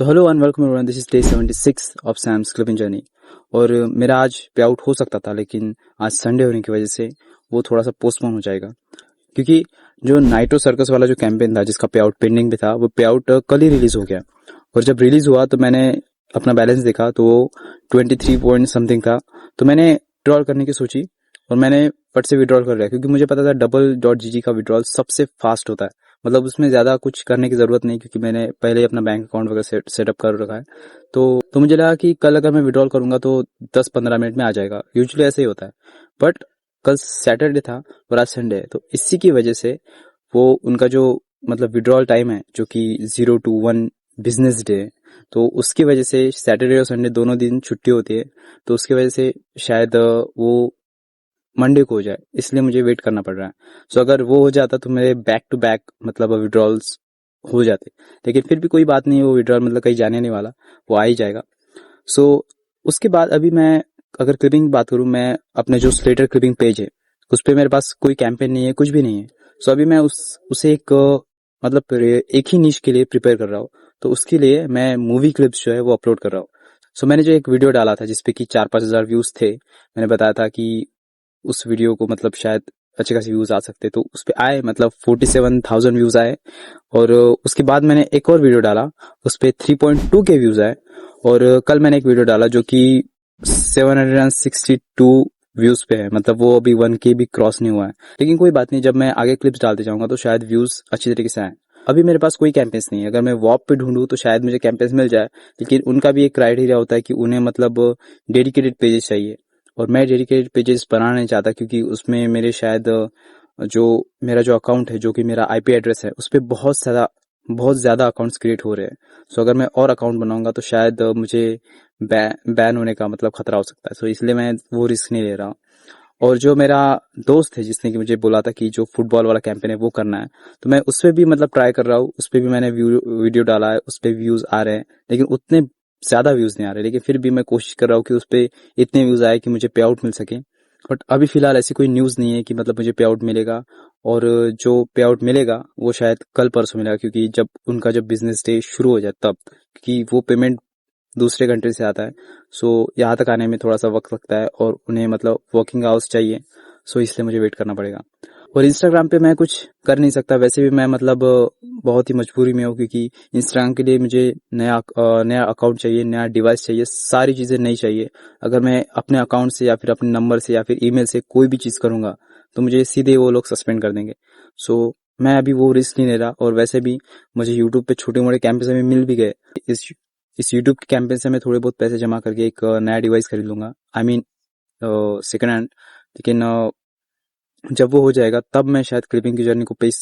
So hello and welcome everyone, this is day 76 of Sam's clipping journey. और मेरा आज पे आउट हो सकता था, लेकिन आज संडे होने की वजह से वो थोड़ा सा पोस्टपोन हो जाएगा, क्योंकि जो नाइटो सर्कस वाला जो कैंपेन था जिसका पे आउट पेंडिंग भी था, वो पे आउट कल ही रिलीज हो गया। और जब रिलीज हुआ तो मैंने अपना बैलेंस देखा तो वो 23 पॉइंट समथिंग था। तो मैंने विड्रॉल करने की सोची और मैंने फट से विड्रॉल कर लिया, क्योंकि मुझे पता था double.gg का विड्रॉल सबसे फास्ट होता है। मतलब उसमें ज्यादा कुछ करने की जरूरत नहीं, क्योंकि मैंने पहले ही अपना बैंक अकाउंट वगैरह सेटअप कर रखा है। तो मुझे लगा कि कल अगर मैं विड्रॉल करूंगा तो 10-15 मिनट में आ जाएगा। यूजुअली ऐसे ही होता है, बट कल सैटरडे था और आज संडे है, तो इसी की वजह से वो उनका जो मतलब विड्रॉल टाइम है, जो कि 0 to 1 बिजनेस डे है, तो उसकी वजह से सैटरडे और संडे दोनों दिन छुट्टी होती है। तो उसकी वजह से शायद वो मंडे को हो जाए, इसलिए मुझे वेट करना पड़ रहा है। सो अगर वो हो जाता तो मेरे बैक टू बैक मतलब विड्रॉल्स हो जाते, लेकिन फिर भी कोई बात नहीं, वो विड्रॉल मतलब कहीं जाने नहीं वाला, वो आ ही जाएगा। सो उसके बाद अभी मैं अगर क्लिपिंग की बात करूं, मैं अपने जो स्लेटर क्लिपिंग पेज है उस पे मेरे पास कोई कैंपेन नहीं है, कुछ भी नहीं है। सो अभी मैं उसे एक मतलब एक ही निश के लिए प्रिपेयर कर रहा हूँ। तो उसके लिए मैं मूवी क्लिप्स जो है वो अपलोड कर रहा हूँ। सो मैंने जो एक वीडियो डाला था जिसपे कि 4-5 हजार व्यूज थे, मैंने बताया था कि उस वीडियो को मतलब शायद अच्छे खासे व्यूज आ सकते, तो उस पे आए मतलब 47,000 व्यूज आए। और उसके बाद मैंने एक और वीडियो डाला, उस पे 3.2 के व्यूज आए। और कल मैंने एक वीडियो डाला जो कि 762 व्यूज पे है, मतलब वो अभी 1K भी क्रॉस नहीं हुआ है। लेकिन कोई बात नहीं, जब मैं आगे क्लिप्स डालते जाऊंगा तो शायद व्यूज अच्छी तरीके से आए। अभी मेरे पास कोई कैंपेन्स नहीं है, अगर मैं वॉप पे ढूंढूं तो शायद मुझे कैंपेन्स मिल जाए, लेकिन उनका भी एक क्राइटेरिया होता है कि उन्हें मतलब डेडिकेटेड पेजेस चाहिए। और मैं डेडिकेटेड पेजेस बनाना नहीं चाहता, क्योंकि उसमें मेरे शायद जो मेरा जो अकाउंट है, जो कि मेरा आईपी एड्रेस है, उस पर बहुत ज्यादा अकाउंट्स क्रिएट हो रहे हैं। सो अगर मैं और अकाउंट बनाऊंगा तो शायद मुझे बैन होने का मतलब खतरा हो सकता है। सो इसलिए मैं वो रिस्क नहीं ले रहा हूँ। और जो मेरा दोस्त है जिसने कि मुझे बोला था कि जो फुटबॉल वाला कैंपेन है वो करना है, तो मैं उस पर भी मतलब ट्राई कर रहा हूँ। उस पर भी मैंने वीडियो डाला है, उस पर व्यूज आ रहे हैं, लेकिन उतने ज्यादा व्यूज नहीं आ रहे। लेकिन फिर भी मैं कोशिश कर रहा हूँ कि उस पर इतने व्यूज आए कि मुझे पे आउट मिल सके। बट अभी फिलहाल ऐसी कोई न्यूज नहीं है कि मतलब मुझे पे आउट मिलेगा। और जो पे आउट मिलेगा वो शायद कल परसों मिलेगा, क्योंकि जब उनका जब बिजनेस डे शुरू हो जाए तब, क्योंकि वो पेमेंट दूसरे कंट्री से आता है। सो यहाँ तक आने में थोड़ा सा वक्त लगता है और उन्हें मतलब वर्किंग आवर्स चाहिए। सो इसलिए मुझे वेट करना पड़ेगा। और इंस्टाग्राम पे मैं कुछ कर नहीं सकता, वैसे भी मैं मतलब बहुत ही मजबूरी में हूँ, क्योंकि इंस्टाग्राम के लिए मुझे नया अकाउंट चाहिए, नया डिवाइस चाहिए, सारी चीजें नई चाहिए। अगर मैं अपने अकाउंट से या फिर अपने नंबर से या फिर ईमेल से कोई भी चीज करूंगा तो मुझे सीधे वो लोग सस्पेंड कर देंगे। सो मैं अभी वो रिस्क नहीं ले रहा। और वैसे भी मुझे यूट्यूब पे छोटे मोटे कैंपेस में मिल भी गए। इस यूट्यूब के कैंपेन से मैं थोड़े बहुत पैसे जमा करके एक नया डिवाइस खरीद लूंगा, आई मीन सेकेंड हैंड। लेकिन जब वो हो जाएगा तब मैं शायद क्लिपिंग की जर्नी को पेस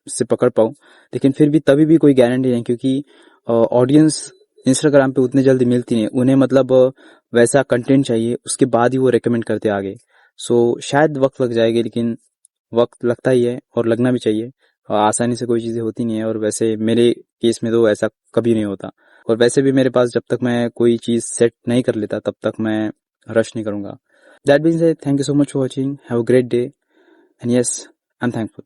से पकड़ पाऊं। लेकिन फिर भी तभी भी कोई गारंटी नहीं, क्योंकि ऑडियंस इंस्टाग्राम पे उतने जल्दी मिलती नहीं, उन्हें मतलब वैसा कंटेंट चाहिए, उसके बाद ही वो रेकमेंड करते आगे। सो शायद वक्त लग जाएगी, लेकिन वक्त लगता ही है और लगना भी चाहिए। आसानी से कोई चीजें होती नहीं है, और वैसे मेरे केस में तो ऐसा कभी नहीं होता। और वैसे भी मेरे पास जब तक मैं कोई चीज सेट नहीं कर लेता तब तक मैं रश नहीं करूंगा। That being said, thank you so much for watching, have a great day, and yes, I am thankful.